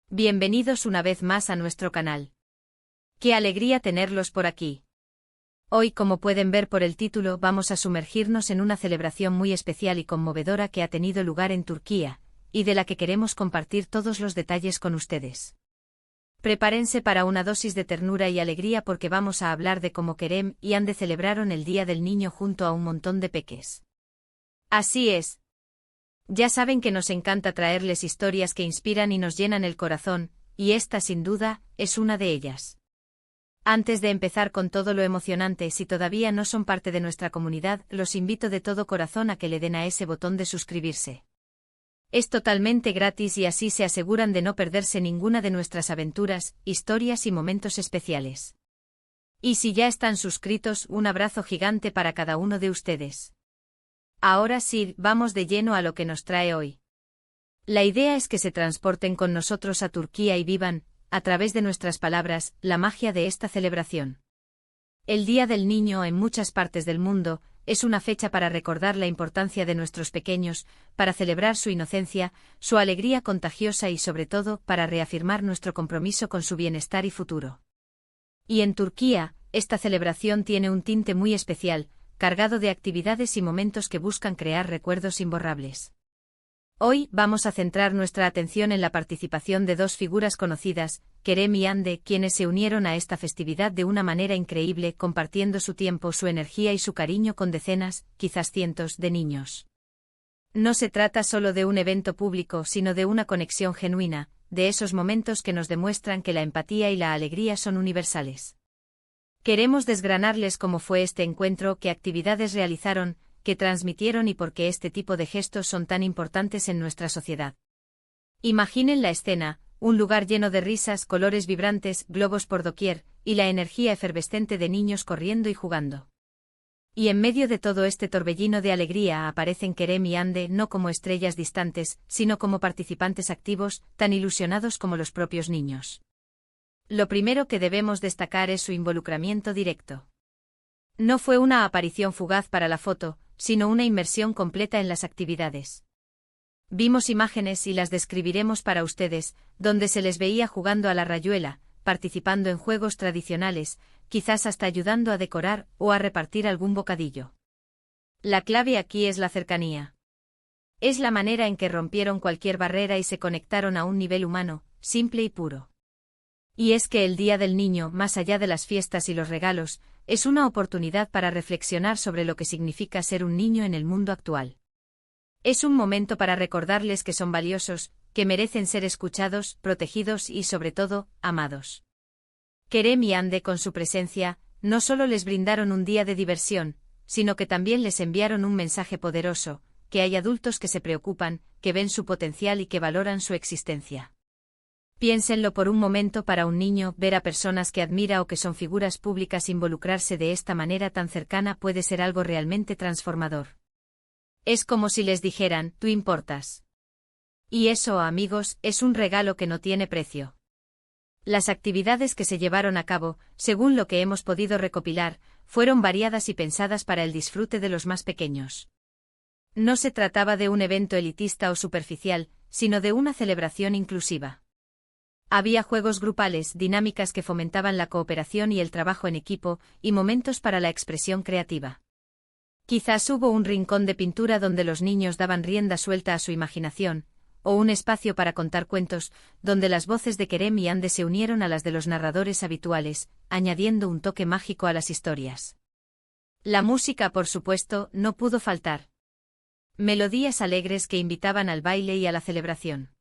Bienvenidos una vez más a nuestro canal. ¡Qué alegría tenerlos por aquí! Hoy, como pueden ver por el título, vamos a sumergirnos en una celebración muy especial y conmovedora que ha tenido lugar en Turquía, y de la que queremos compartir todos los detalles con ustedes. Prepárense para una dosis de ternura y alegría porque vamos a hablar de cómo Kerem y Hande celebraron el Día del Niño junto a un montón de peques. Así es. Ya saben que nos encanta traerles historias que inspiran y nos llenan el corazón, y esta, sin duda, es una de ellas. Antes de empezar con todo lo emocionante, si todavía no son parte de nuestra comunidad, los invito de todo corazón a que le den a ese botón de suscribirse. Es totalmente gratis y así se aseguran de no perderse ninguna de nuestras aventuras, historias y momentos especiales. Y si ya están suscritos, un abrazo gigante para cada uno de ustedes. Ahora sí, vamos de lleno a lo que nos trae hoy. La idea es que se transporten con nosotros a Turquía y vivan, a través de nuestras palabras, la magia de esta celebración. El Día del Niño en muchas partes del mundo es una fecha para recordar la importancia de nuestros pequeños, para celebrar su inocencia, su alegría contagiosa y sobre todo para reafirmar nuestro compromiso con su bienestar y futuro. Y en Turquía, esta celebración tiene un tinte muy especial, cargado de actividades y momentos que buscan crear recuerdos imborrables. Hoy vamos a centrar nuestra atención en la participación de dos figuras conocidas, Kerem y Hande, quienes se unieron a esta festividad de una manera increíble, compartiendo su tiempo, su energía y su cariño con decenas, quizás cientos, de niños. No se trata solo de un evento público, sino de una conexión genuina, de esos momentos que nos demuestran que la empatía y la alegría son universales. Queremos desgranarles cómo fue este encuentro, qué actividades realizaron, qué transmitieron y por qué este tipo de gestos son tan importantes en nuestra sociedad. Imaginen la escena, un lugar lleno de risas, colores vibrantes, globos por doquier, y la energía efervescente de niños corriendo y jugando. Y en medio de todo este torbellino de alegría aparecen Kerem y Hande no como estrellas distantes, sino como participantes activos, tan ilusionados como los propios niños. Lo primero que debemos destacar es su involucramiento directo. No fue una aparición fugaz para la foto, sino una inmersión completa en las actividades. Vimos imágenes y las describiremos para ustedes, donde se les veía jugando a la rayuela, participando en juegos tradicionales, quizás hasta ayudando a decorar o a repartir algún bocadillo. La clave aquí es la cercanía. Es la manera en que rompieron cualquier barrera y se conectaron a un nivel humano, simple y puro. Y es que el Día del Niño, más allá de las fiestas y los regalos, es una oportunidad para reflexionar sobre lo que significa ser un niño en el mundo actual. Es un momento para recordarles que son valiosos, que merecen ser escuchados, protegidos y, sobre todo, amados. Kerem y Hande, con su presencia, no solo les brindaron un día de diversión, sino que también les enviaron un mensaje poderoso, que hay adultos que se preocupan, que ven su potencial y que valoran su existencia. Piénsenlo por un momento, para un niño, ver a personas que admira o que son figuras públicas involucrarse de esta manera tan cercana puede ser algo realmente transformador. Es como si les dijeran, tú importas. Y eso, amigos, es un regalo que no tiene precio. Las actividades que se llevaron a cabo, según lo que hemos podido recopilar, fueron variadas y pensadas para el disfrute de los más pequeños. No se trataba de un evento elitista o superficial, sino de una celebración inclusiva. Había juegos grupales, dinámicas que fomentaban la cooperación y el trabajo en equipo, y momentos para la expresión creativa. Quizás hubo un rincón de pintura donde los niños daban rienda suelta a su imaginación, o un espacio para contar cuentos, donde las voces de Kerem y Hande se unieron a las de los narradores habituales, añadiendo un toque mágico a las historias. La música, por supuesto, no pudo faltar. Melodías alegres que invitaban al baile y a la celebración.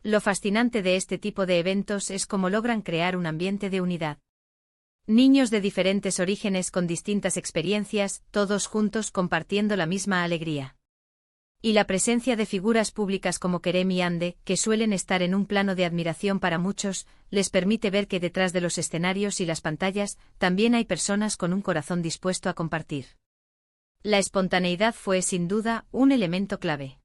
Lo fascinante de este tipo de eventos es cómo logran crear un ambiente de unidad. Niños de diferentes orígenes con distintas experiencias, todos juntos compartiendo la misma alegría. Y la presencia de figuras públicas como Kerem y Hande, que suelen estar en un plano de admiración para muchos, les permite ver que detrás de los escenarios y las pantallas, también hay personas con un corazón dispuesto a compartir. La espontaneidad fue, sin duda, un elemento clave.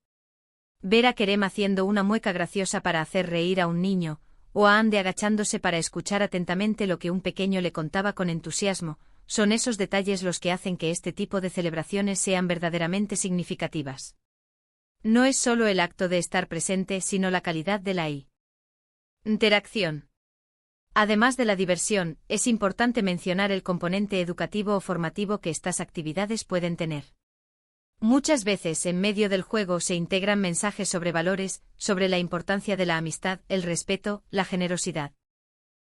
Ver a Kerem haciendo una mueca graciosa para hacer reír a un niño, o a Hande agachándose para escuchar atentamente lo que un pequeño le contaba con entusiasmo, son esos detalles los que hacen que este tipo de celebraciones sean verdaderamente significativas. No es solo el acto de estar presente, sino la calidad de la Interacción. Además de la diversión, es importante mencionar el componente educativo o formativo que estas actividades pueden tener. Muchas veces en medio del juego se integran mensajes sobre valores, sobre la importancia de la amistad, el respeto, la generosidad.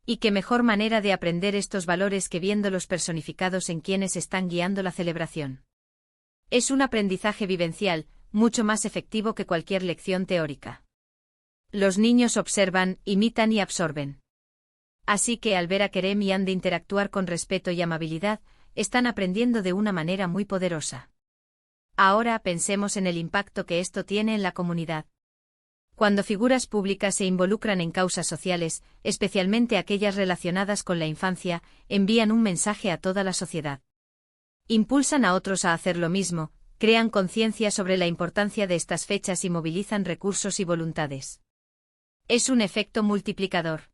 Y qué mejor manera de aprender estos valores que viéndolos personificados en quienes están guiando la celebración. Es un aprendizaje vivencial, mucho más efectivo que cualquier lección teórica. Los niños observan, imitan y absorben. Así que al ver a Kerem y Ande interactuar con respeto y amabilidad, están aprendiendo de una manera muy poderosa. Ahora pensemos en el impacto que esto tiene en la comunidad. Cuando figuras públicas se involucran en causas sociales, especialmente aquellas relacionadas con la infancia, envían un mensaje a toda la sociedad. Impulsan a otros a hacer lo mismo, crean conciencia sobre la importancia de estas fechas y movilizan recursos y voluntades. Es un efecto multiplicador.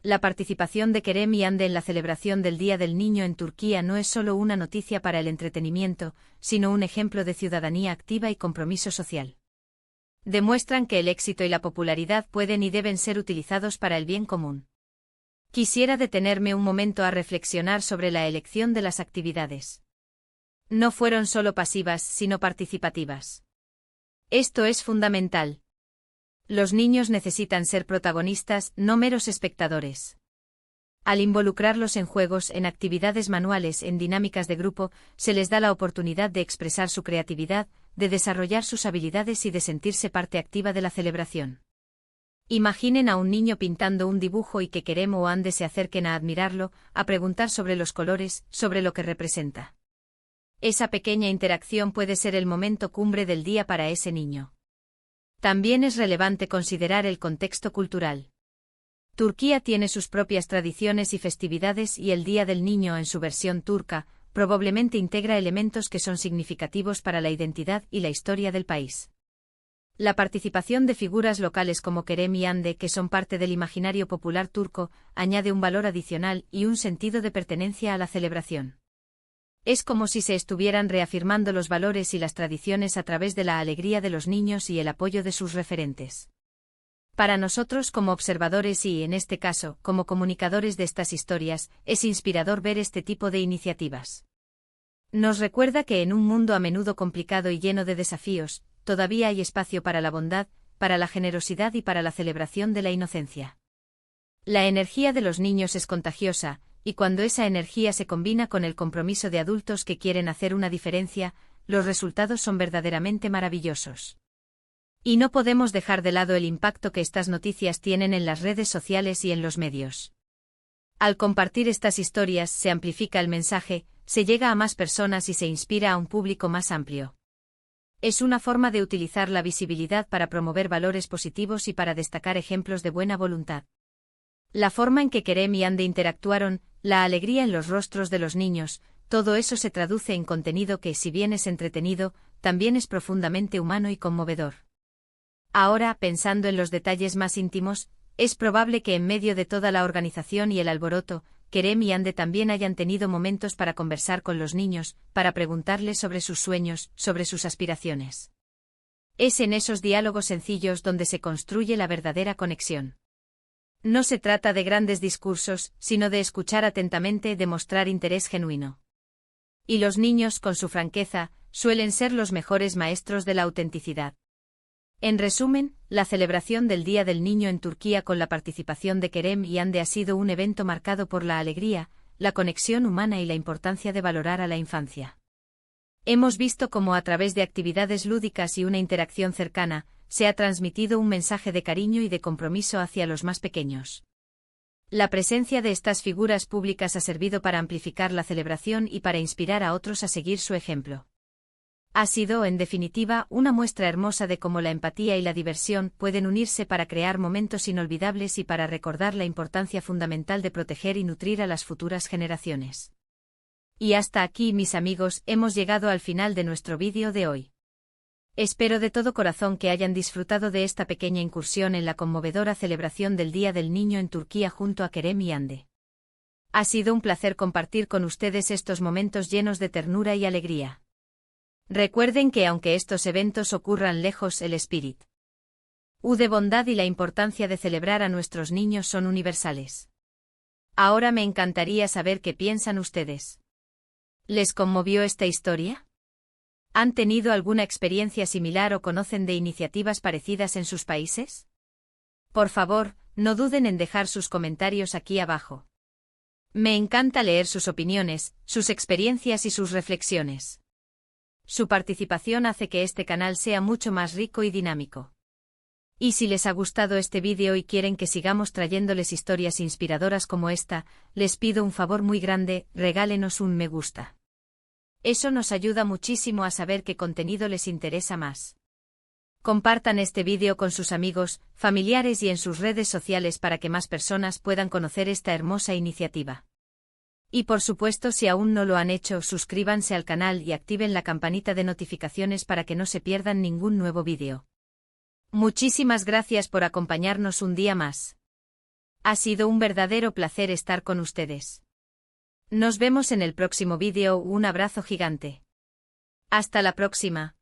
La participación de Kerem y Ande en la celebración del Día del Niño en Turquía no es solo una noticia para el entretenimiento, sino un ejemplo de ciudadanía activa y compromiso social. Demuestran que el éxito y la popularidad pueden y deben ser utilizados para el bien común. Quisiera detenerme un momento a reflexionar sobre la elección de las actividades. No fueron solo pasivas, sino participativas. Esto es fundamental. Los niños necesitan ser protagonistas, no meros espectadores. Al involucrarlos en juegos, en actividades manuales, en dinámicas de grupo, se les da la oportunidad de expresar su creatividad, de desarrollar sus habilidades y de sentirse parte activa de la celebración. Imaginen a un niño pintando un dibujo y que Kerem o Ande se acerquen a admirarlo, a preguntar sobre los colores, sobre lo que representa. Esa pequeña interacción puede ser el momento cumbre del día para ese niño. También es relevante considerar el contexto cultural. Turquía tiene sus propias tradiciones y festividades y el Día del Niño en su versión turca, probablemente integra elementos que son significativos para la identidad y la historia del país. La participación de figuras locales como Kerem y Ande, que son parte del imaginario popular turco, añade un valor adicional y un sentido de pertenencia a la celebración. Es como si se estuvieran reafirmando los valores y las tradiciones a través de la alegría de los niños y el apoyo de sus referentes. Para nosotros como observadores y, en este caso, como comunicadores de estas historias, es inspirador ver este tipo de iniciativas. Nos recuerda que en un mundo a menudo complicado y lleno de desafíos, todavía hay espacio para la bondad, para la generosidad y para la celebración de la inocencia. La energía de los niños es contagiosa, y cuando esa energía se combina con el compromiso de adultos que quieren hacer una diferencia, los resultados son verdaderamente maravillosos. Y no podemos dejar de lado el impacto que estas noticias tienen en las redes sociales y en los medios. Al compartir estas historias se amplifica el mensaje, se llega a más personas y se inspira a un público más amplio. Es una forma de utilizar la visibilidad para promover valores positivos y para destacar ejemplos de buena voluntad. La forma en que Kerem y Ande interactuaron, la alegría en los rostros de los niños, todo eso se traduce en contenido que, si bien es entretenido, también es profundamente humano y conmovedor. Ahora, pensando en los detalles más íntimos, es probable que en medio de toda la organización y el alboroto, Kerem y Ande también hayan tenido momentos para conversar con los niños, para preguntarles sobre sus sueños, sobre sus aspiraciones. Es en esos diálogos sencillos donde se construye la verdadera conexión. No se trata de grandes discursos, sino de escuchar atentamente y demostrar interés genuino. Y los niños, con su franqueza, suelen ser los mejores maestros de la autenticidad. En resumen, la celebración del Día del Niño en Turquía con la participación de Kerem y Ande ha sido un evento marcado por la alegría, la conexión humana y la importancia de valorar a la infancia. Hemos visto cómo a través de actividades lúdicas y una interacción cercana, se ha transmitido un mensaje de cariño y de compromiso hacia los más pequeños. La presencia de estas figuras públicas ha servido para amplificar la celebración y para inspirar a otros a seguir su ejemplo. Ha sido, en definitiva, una muestra hermosa de cómo la empatía y la diversión pueden unirse para crear momentos inolvidables y para recordar la importancia fundamental de proteger y nutrir a las futuras generaciones. Y hasta aquí, mis amigos, hemos llegado al final de nuestro vídeo de hoy. Espero de todo corazón que hayan disfrutado de esta pequeña incursión en la conmovedora celebración del Día del Niño en Turquía junto a Kerem y Ande. Ha sido un placer compartir con ustedes estos momentos llenos de ternura y alegría. Recuerden que aunque estos eventos ocurran lejos, el espíritu De bondad y la importancia de celebrar a nuestros niños son universales. Ahora me encantaría saber qué piensan ustedes. ¿Les conmovió esta historia? ¿Han tenido alguna experiencia similar o conocen de iniciativas parecidas en sus países? Por favor, no duden en dejar sus comentarios aquí abajo. Me encanta leer sus opiniones, sus experiencias y sus reflexiones. Su participación hace que este canal sea mucho más rico y dinámico. Y si les ha gustado este vídeo y quieren que sigamos trayéndoles historias inspiradoras como esta, les pido un favor muy grande, regálenos un me gusta. Eso nos ayuda muchísimo a saber qué contenido les interesa más. Compartan este vídeo con sus amigos, familiares y en sus redes sociales para que más personas puedan conocer esta hermosa iniciativa. Y por supuesto, si aún no lo han hecho, suscríbanse al canal y activen la campanita de notificaciones para que no se pierdan ningún nuevo vídeo. Muchísimas gracias por acompañarnos un día más. Ha sido un verdadero placer estar con ustedes. Nos vemos en el próximo vídeo. Un abrazo gigante. Hasta la próxima.